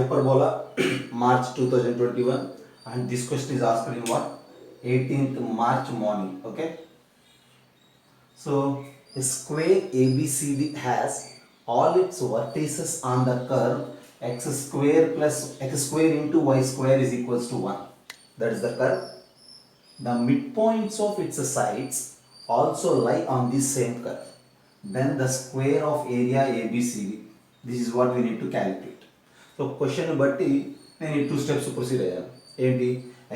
hyperbola March 2021, and this question is asked in what? 18th March morning. Okay. So a square ABCD has all its vertices on the curve x square plus x square into y square is equals to 1. That is the curve. The midpoints of its sides also lie on this same curve. Then the square of area ABCD. This is what we need to calculate. So question బట్టి నేను ఈ 2 steps proceed అయ్యాను. ఏంటి?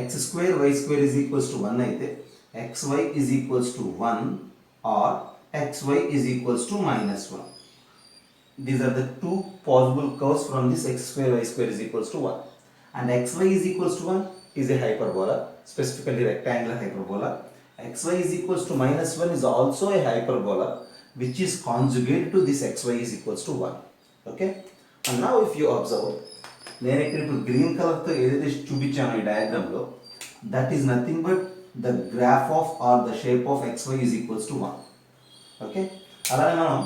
x square y square is equals to 1 అయితే xy is equals to 1 or xy is equals to minus 1. These are the two possible curves from this x square y square is equals to 1. And xy is equals to 1 is a hyperbola, specifically rectangular hyperbola. Xy is equals to minus 1 is also a hyperbola which is conjugate to this xy is equals to 1. Okay? And now if you observe, నేను ఇక్కడ ఇప్పుడు green కలర్తో ఏదైతే చూపించాను ఈ డయాగ్రామ్లో, that is nothing but the graph of or the shape of xy is equals to 1. Okay, అలానే మనం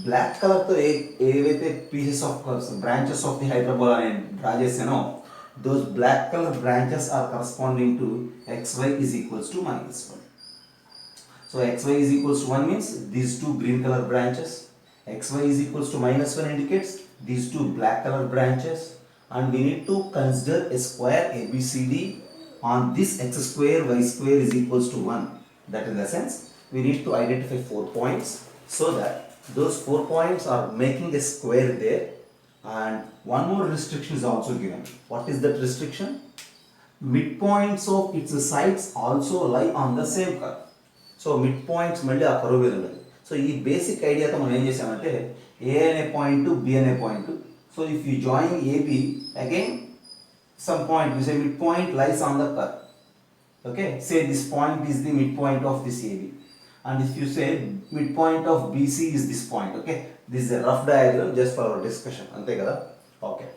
బ్లాక్ కలర్తో ఏవైతే pieces of branches of the hyperbola నేను డ్రా చేశానో, those black color branches are corresponding to xy is equals to minus 1. So xy is equals to 1 means these two green color branches, xy is equals to minus 1 indicates these two black color branches, and we need to consider a square ABCD on this x square y square is equals to 1. That in the sense we need to identify 4 points so that those 4 points are making a square there. And one more restriction is also given. What is that restriction? Midpoints of its sides also lie on the same curve. So midpoints మళ్ళీ ఆ curve మీద ఉన్నాయి. So ఈ basic ఐడియాతో మనం ఏం చేసామంటే A అనే point B అనే point. So if you join AB again some point you say midpoint lies on the curve. Okay, say this point is the midpoint of this AB. And if you say midpoint of BC is this point, okay, this is a rough diagram just for our discussion, ante kada. Okay,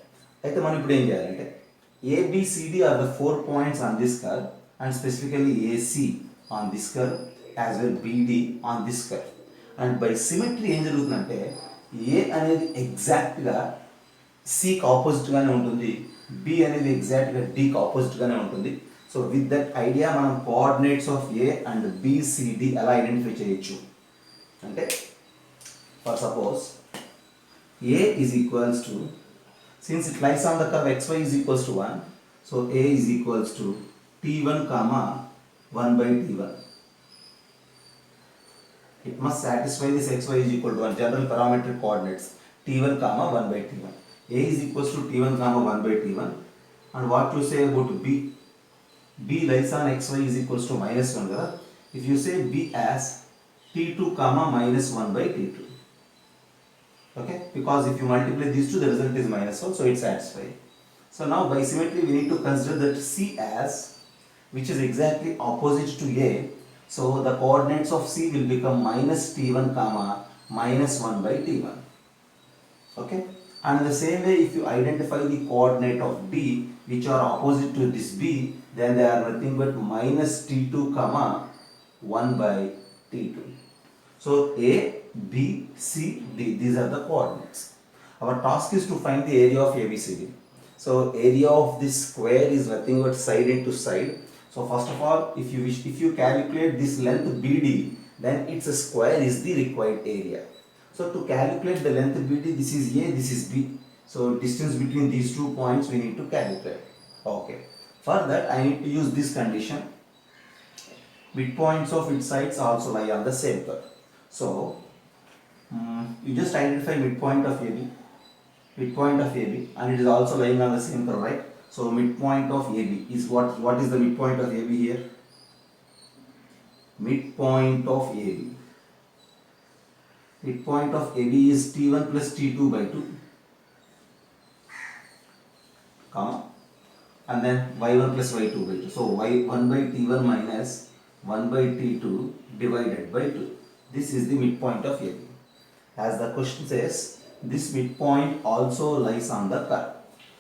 aithe మనం ఇప్పుడు ఏం చేయాలంటే ABCD are the 4 points on this curve, and specifically AC on this curve as well BD on this curve. And by symmetry ఏం జరుగుతుందంటే A అనేది exact గా C కి opposite గానే ఉంటుంది, B అనేది ఎగ్జాక్ట్ గా D కి ఆపోజిట్ గానే ఉంటుంది. సో విత్ దట్ ఐడియా మనం coordinates of A and BCD ఎలా ఐడెంటిఫై చేయొచ్చు అంటే, for suppose A is equals to, since it lies on the curve xy is equals to 1, so A is equals to t1 comma 1 by t1. It must satisfy this xy is equal to 1 general parametric coordinates t1 comma 1 by t1. A is equals to t1 comma 1 by t1. And what you say about b? B lies on xy is equals to minus 1 kada. If you say b as t2 comma minus 1 by t2. Okay, because if you multiply these two the result is minus 1, so it's satisfied. So now by symmetry we need to consider that C as, which is exactly opposite to A. So the coordinates of C will become minus t1 comma minus 1 by t1. Okay, and in the same way if you identify the coordinate of D which are opposite to this B, then they are nothing but minus t2 comma 1 by t2. So A, B, C, D, these are the coordinates. Our task is to find the area of ABCD. So area of this square is nothing but side into side. So first of all, if you calculate this length BD, then its square is the required area. So to calculate the length BD, this is A, this is B. So distance between these 2 points we need to calculate. Okay. For that I need to use this condition. Midpoints of its sides also lie on the same curve. So you just identify midpoint of AB, and it is also lying on the same curve, right? So midpoint of AB is what is the midpoint of AB here? Midpoint of AB. Midpoint of AB is T1 plus T2 by 2, comma, and then y1 plus y2 by 2. So y1 by t1 minus 1 by t2 divided by 2. This is the midpoint of AB. As the question says, this midpoint also lies on the curve.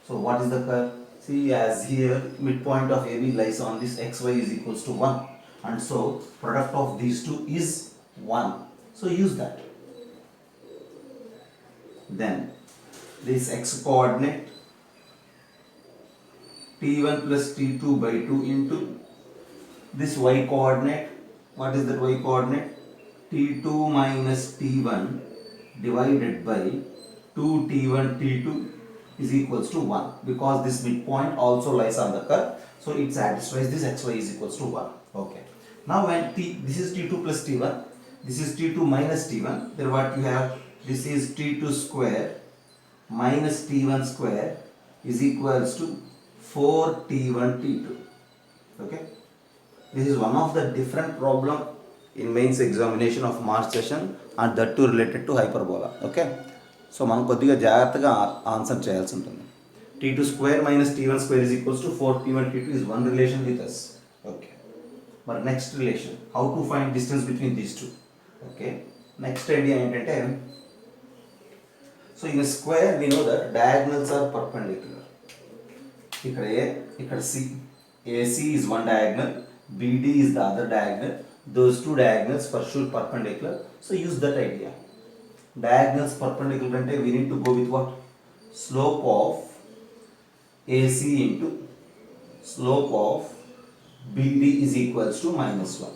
So what is the curve? See, as here midpoint of AB lies on this xy is equals to 1, and so product of these two is 1. So use that. Then this x coordinate t1 plus t2 by 2 into this y coordinate. What is that y coordinate? t2 minus t1 divided by 2t1 t2 is equals to 1, because this midpoint also lies on the curve, so it satisfies this xy is equals to 1. Okay, now when this is t2 plus t1, this is t2 minus t1, then what you have, this is t2 square minus t1 square is equals to 4t1 t2. Okay, this is one of the different problem in mains examination of March session, and that too related to hyperbola. Okay, so మనం కొద్దిగా జాగ్రత్తగా answer చేయాల్సి ఉంటుంది. t2 square minus t1 square is equals to 4t1 t2 is one relation with us. Okay, but next relation, how to find distance between these two. Okay, next idea ఏంటంటే, so in a square we know that diagonals are perpendicular. ఇక్కడ a, ఇక్కడ c, AC is one diagonal, BD is the other diagonal. Those two diagonals for sure perpendicular. So use that idea. Diagonals perpendicular ante we need to go with what? Slope of AC into slope of BD is equals to -1.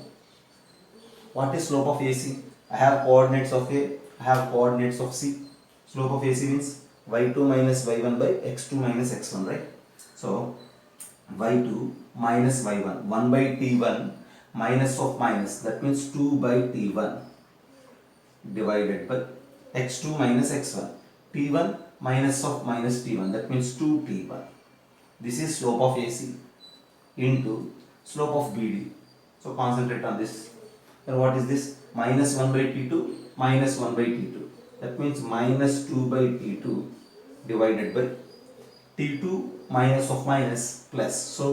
What is slope of AC? I have coordinates of A, I have coordinates of C. Slope of AC means y2 minus y1 by x2 minus x1, right? So y2 minus y1, 1 by t1 minus of minus, that means 2 by t1 divided by x2 minus x1, t1 minus of minus t1, that means 2t1. This is slope of AC into slope of BD. So concentrate on this. And what is this? Minus 1 by t2 minus 1 by t2, that means minus 2 by t2 divided by t2 minus of minus plus, so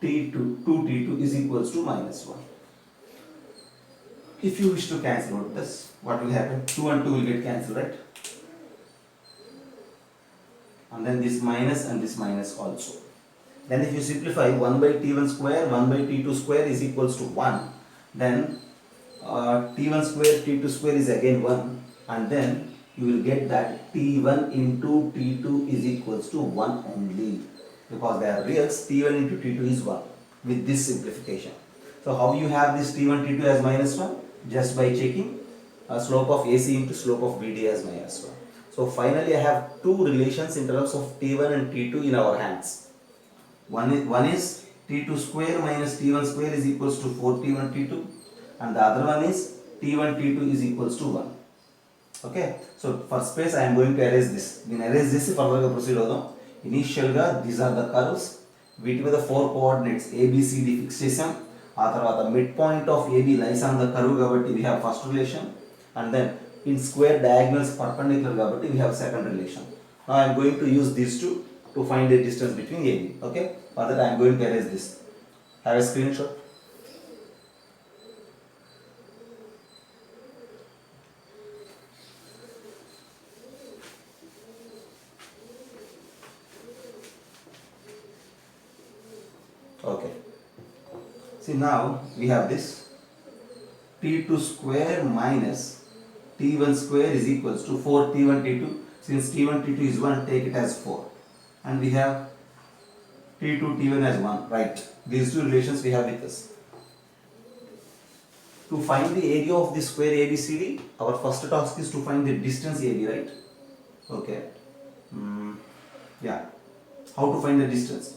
t2 2t2 is equals to -1. If you wish to cancel out this, what will happen? 2 and 2 will get cancelled, right? And then this minus and this minus also. Then if you simplify, 1 by t1 square 1 by t2 square is equals to 1, then t1 square t2 square is again 1, and then you will get that t1 into t2 is equals to 1 only, because they are reals. T1 into t2 is 1 with this simplification. So how you have this t1 t2 as -1? Just by checking slope of AC into slope of BD as -1. So finally I have two relations in terms of t1 and t2 in our hands. One is t2 square minus t1 square is equals to 4t1 t2, and the other one is t1 t2 is equals to 1. Okay, so for space I am going to erase this. We erase this further proceed avadam. Initial ga these are the curves, వీటి మీద 4 coordinates ABCD fix చేసాం. ఆ తర్వాత mid point of AB lies on the curve కాబట్టి we have first relation, and then in square diagonals perpendicular కాబట్టి we have second relation. Now I am going to use these two to find the distance between AB. Okay, for that I am going to erase this. Have a screenshot. Okay, see now we have this t2 square minus t1 square is equals to 4t1 t2. Since t1 t2 is 1, take it as 4, and we have t2 t1 as 1, right? These two relations we have with us. To find the area of the square ABCD, our first task is to find the distance AB, right? Okay, yeah, how to find the distance?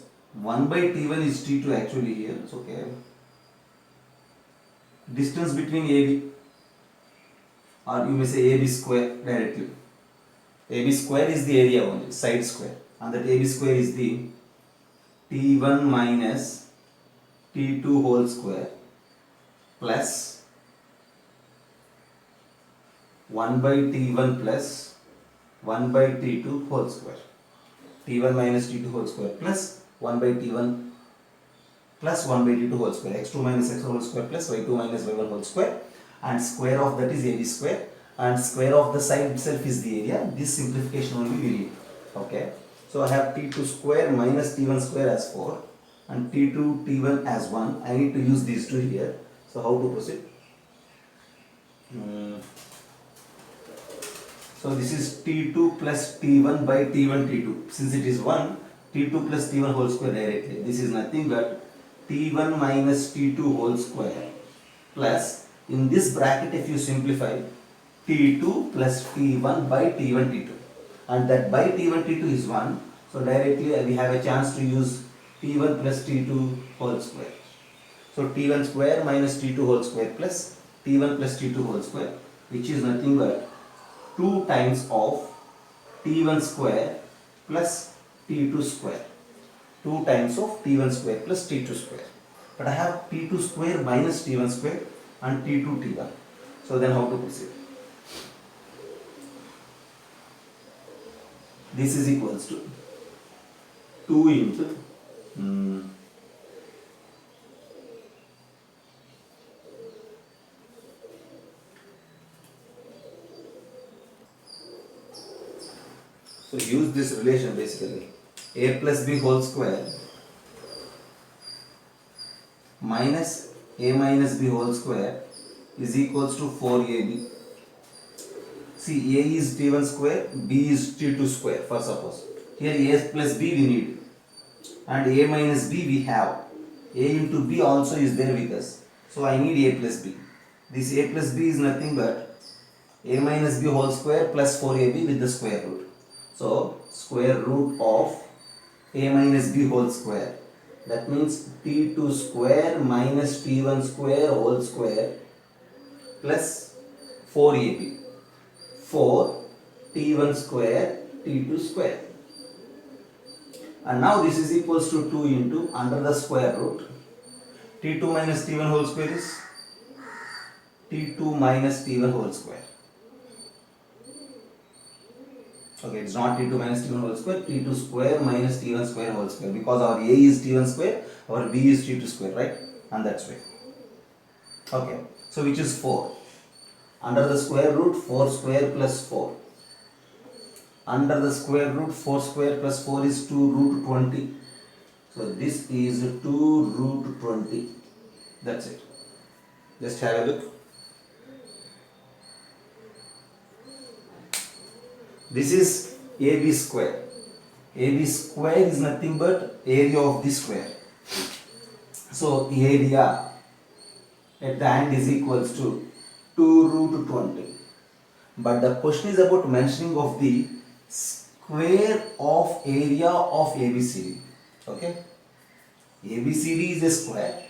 1 by t1 is t2 actually here. It's okay. Distance between AB, or you may say AB square directly. AB square is the area only, side square, and that AB square is the t1 minus t2 whole square plus 1 by t1 plus 1 by t2 whole square. t1 minus t2 whole square plus 1 by t1 plus 1 by t2 whole square, x2 minus x1 whole square plus y2 minus y1 whole square, and square of that is AB square, and square of the side itself is the area. This simplification only we need. Okay, so I have t2 square minus t1 square as 4 and t2 t1 as 1. I need to use these two here. So how to proceed? So this is t2 plus t1 by t1 t2. Since it is 1, t2 plus t1 whole square directly. This is nothing but t1 minus t2 whole square plus, in this bracket if you simplify, t2 plus t1 by t1 t2, and that by t1 t2 is 1, so directly we have a chance to use t1 plus t2 whole square. So t1 square minus t2 whole square plus t1 plus t2 whole square, which is nothing but 2 times of t1 square plus t2 square. 2 times of t1 square plus t2 square. But I have t2 square minus t1 square and t2 t1. So then how to proceed? This is equals to 2 into so use this relation basically. A plus b whole square minus a minus b whole square is equals to 4ab. See, a is t1 square, b is t2 square for suppose. Here a plus b we need and a minus b we have. A into b also is there with us. So I need a plus b. This a plus b is nothing but a minus b whole square plus 4ab with the square root. So square root of a minus b whole square. That means t2 square minus t1 square whole square plus 4ab. 4 t1 square t2 square. And now this is equals to 2 into under the square root. t2 minus t1 whole square is t2 minus t1 whole square. Okay, it's not t2 minus t1 whole square, t2 square minus t1 square whole square, because our a is t1 square, our b is t2 square, right? And that's way. Okay, so which is 4. Under the square root, 4 square plus 4. Under the square root, 4 square plus 4 is 2 root 20. So this is 2 root 20. That's it. Just have a look. This is AB square. AB square is nothing but area of the square. So area at the end is equals to 2 root 20. But the question is about mentioning of the square of area of ABCD. Okay? ABCD is a square.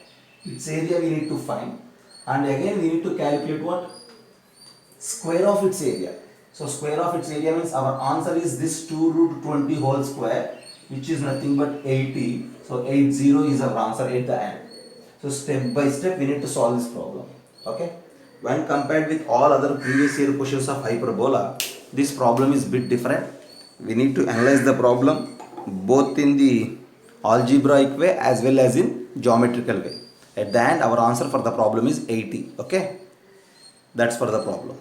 Its area we need to find. And again we need to calculate what? Square of its area. So square of its area means our answer is this 2 root 20 whole square, which is nothing but 80. So 80 is our answer at the end. So step by step we need to solve this problem. Okay. When compared with all other previous year questions of hyperbola, this problem is bit different. We need to analyze the problem both in the algebraic way as well as in geometrical way. At the end our answer for the problem is 80. Okay. That's for the problem.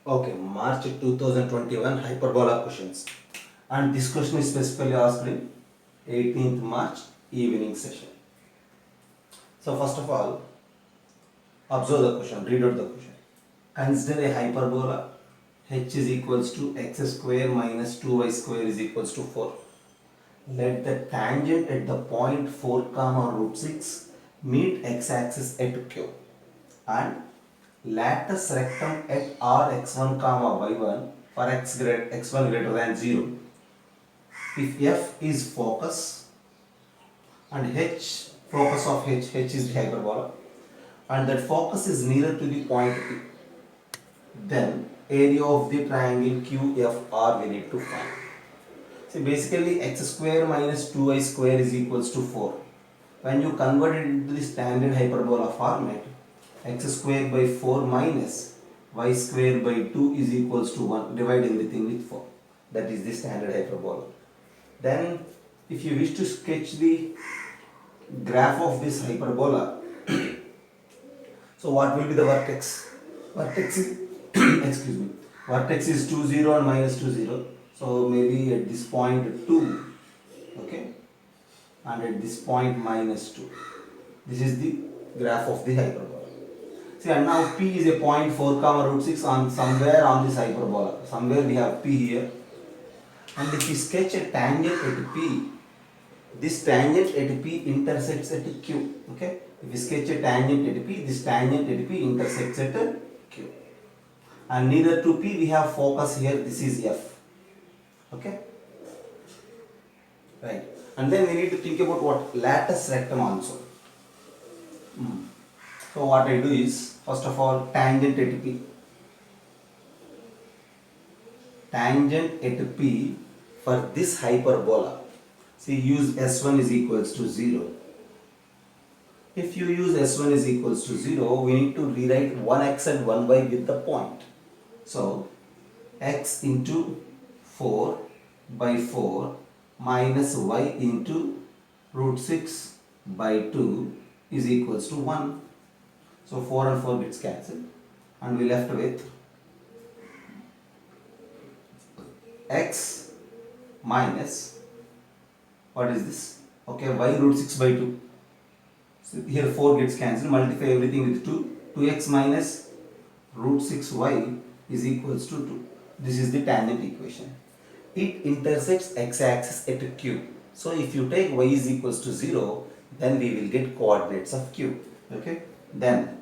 Okay, March 2021 hyperbola questions. And this question is specifically asked in 18th March evening session. So first of all, observe the question, read out the question. Consider a hyperbola h is equals to x square minus 2y square is equals to 4. Let the tangent at the point 4 comma root 6 meet x-axis at q and latus rectum at r x1 comma y1 for x1 greater than 0. If f is focus and h focus of h is the hyperbola and that focus is nearer to the point P, then area of the triangle QFR we need to find. See, basically x square minus 2y square is equals to 4. When you convert it into the standard hyperbola format, x square by 4 minus y square by 2 is equals to 1. Divide everything with 4. That is the standard hyperbola. Then if you wish to sketch the graph of this hyperbola, so what will be the vertex? Vertex is excuse me. Vertex is 2 0 and minus 2 0. So maybe at this point 2. Okay. And at this point minus 2. This is the graph of the hyperbola. See, and now P is a point 4 comma root 6 on somewhere on this hyperbola. Somewhere we have P here. And if we sketch a tangent at P, this tangent at P intersects at Q. Okay? If we sketch a tangent at P, this tangent at P intersects at Q. And nearer to P we have focus here, this is F. Okay? Right. And then we need to think about what? Latus rectum also. So what I do is, first of all, tangent at P. Tangent at P for this hyperbola. See, use S1 is equals to 0. If you use S1 is equals to 0, we need to rewrite 1x and 1y with the point. So, x into 4 by 4 minus y into root 6 by 2 is equals to 1. So 4 and 4 gets cancelled and we left with x minus, what is this? Okay, y root 6 by 2. So here 4 gets cancelled, multiply everything with 2. 2x minus root 6y is equals to 2. This is the tangent equation. It intersects x-axis at Q. So if you take y is equals to 0, then we will get coordinates of Q. Okay? Then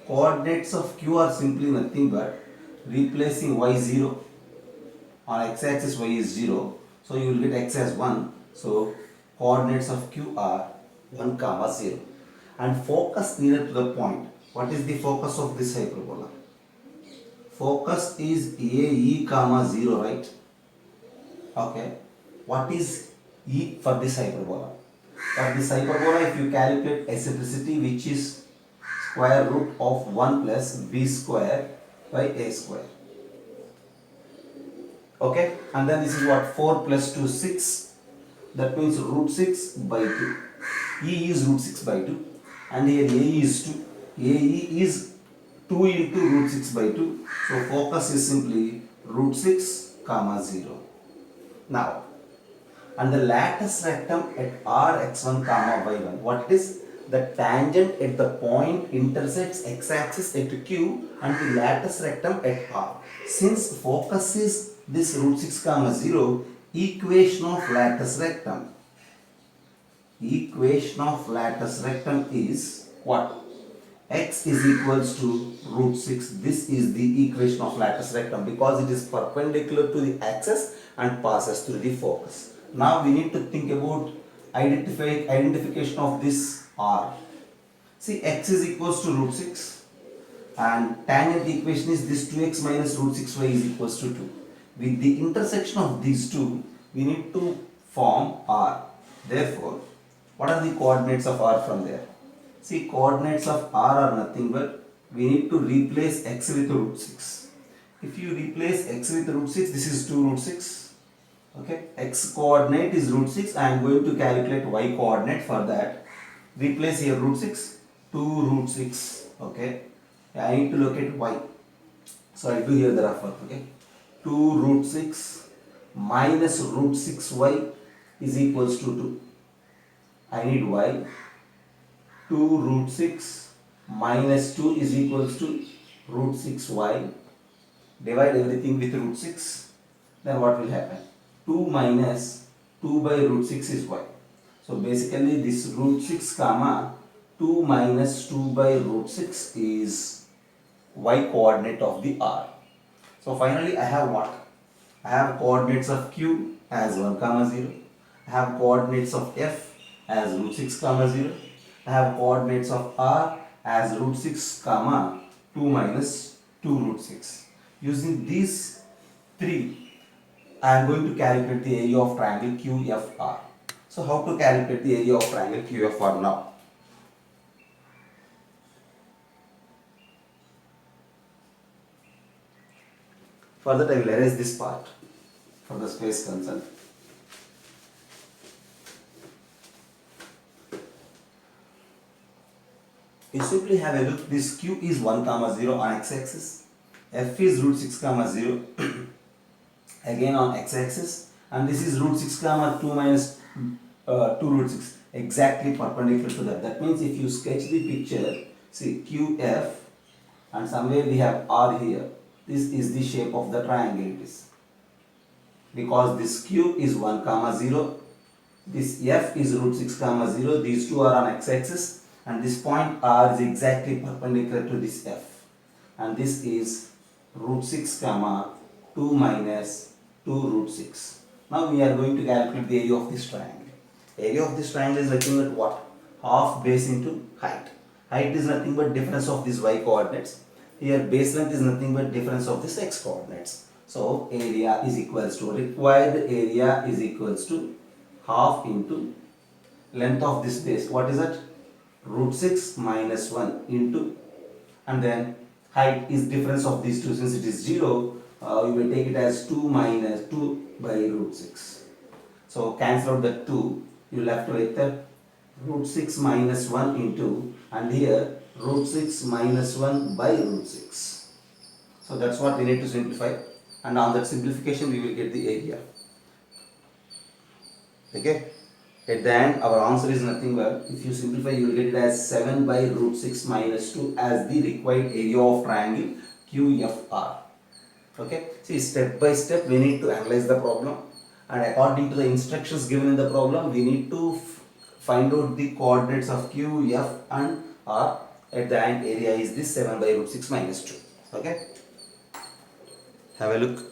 coordinates of Q are simply nothing but replacing y0. On x-axis y is 0. So you will get x as 1. So coordinates of Q are 1 comma 0. And focus nearer to the point. What is the focus of this hyperbola? Focus is AE comma 0, right? Okay. What is E for this hyperbola? For this hyperbola, if you calculate eccentricity, which is square root of 1 plus b square by a square. Okay. And then this is what? 4 plus 2, 6. That means root 6 by 2. E is root 6 by 2. And here AE is 2. AE is 2 into root 6 by 2. So focus is simply root 6 comma 0. Now, and the latus rectum at R x1 comma y1. What it is? The tangent at the point intersects x-axis at Q and the latus rectum at R. Since focus is this root 6 comma 0, equation of latus rectum. Equation of latus rectum is what? X is equals to root 6. This is the equation of latus rectum because it is perpendicular to the axis and passes through the focus. Now we need to think about identification of this R. See, x is equals to root 6 and tangent equation is this 2x minus root 6y is equals to 2. With the intersection of these two, we need to form R. Therefore, what are the coordinates of R from there? See, coordinates of R are nothing but we need to replace x with root 6. If you replace x with root 6, this is 2 root 6. Okay, x coordinate is root 6. I am going to calculate y coordinate for that. Replace here root 6, 2 root 6. Okay, I need to locate y. So I do here the rough work. Okay, 2 root 6 minus root 6y is equals to 2. I need y. 2 root 6 minus 2 is equals to root 6y. Divide everything with root 6. Then what will happen? 2 minus 2 by root 6 is y. So basically this root 6 comma 2 minus 2 by root 6 is y coordinate of the R. So finally I have what? I have coordinates of Q as 1 comma 0. I have coordinates of F as root 6 comma 0. I have coordinates of R as root 6 comma 2 minus 2 root 6. Using these three, I am going to calculate the area of triangle QFR. So how to calculate the area of triangle QFR now? For that I will erase this part for the space concern. You simply have a look. This Q is 1 comma 0 on x-axis. F is root 6 comma 0 again on x-axis, and this is root 6 comma 2 minus 2 root 6 exactly perpendicular to that. That means if you sketch the picture, See QF, and somewhere we have R here. This is the shape of the triangle it is. Because this Q is 1 comma 0, this F is root 6 comma 0, these two are on x-axis, and this point R is exactly perpendicular to this F, and this is root 6 comma 2 minus 2 root 6. Now we are going to calculate the area of this triangle. Area of this triangle is nothing but what? Half base into height. Height is nothing but difference of these y coordinates. Here base length is nothing but difference of this x coordinates. So area is equals to, required area is equals to half into length of this base. What is that? Root 6 minus 1 into, and then height is difference of these two. Since it is 0, you will take it as 2 minus 2 by root 6. So cancel out the 2. You left with the root 6 minus 1 into, and here root 6 minus 1 by root 6. So that's what we need to simplify, and on that simplification we will get the area. Okay, at the end our answer is nothing but, if you simplify you will get it as 7 by root 6 minus 2 as the required area of triangle QFR. Okay, see, step by step we need to analyze the problem, and according to the instructions given in the problem we need to find out the coordinates of Q, F and R. At the end area is this 7 by root 6 minus 2. Okay, have a look.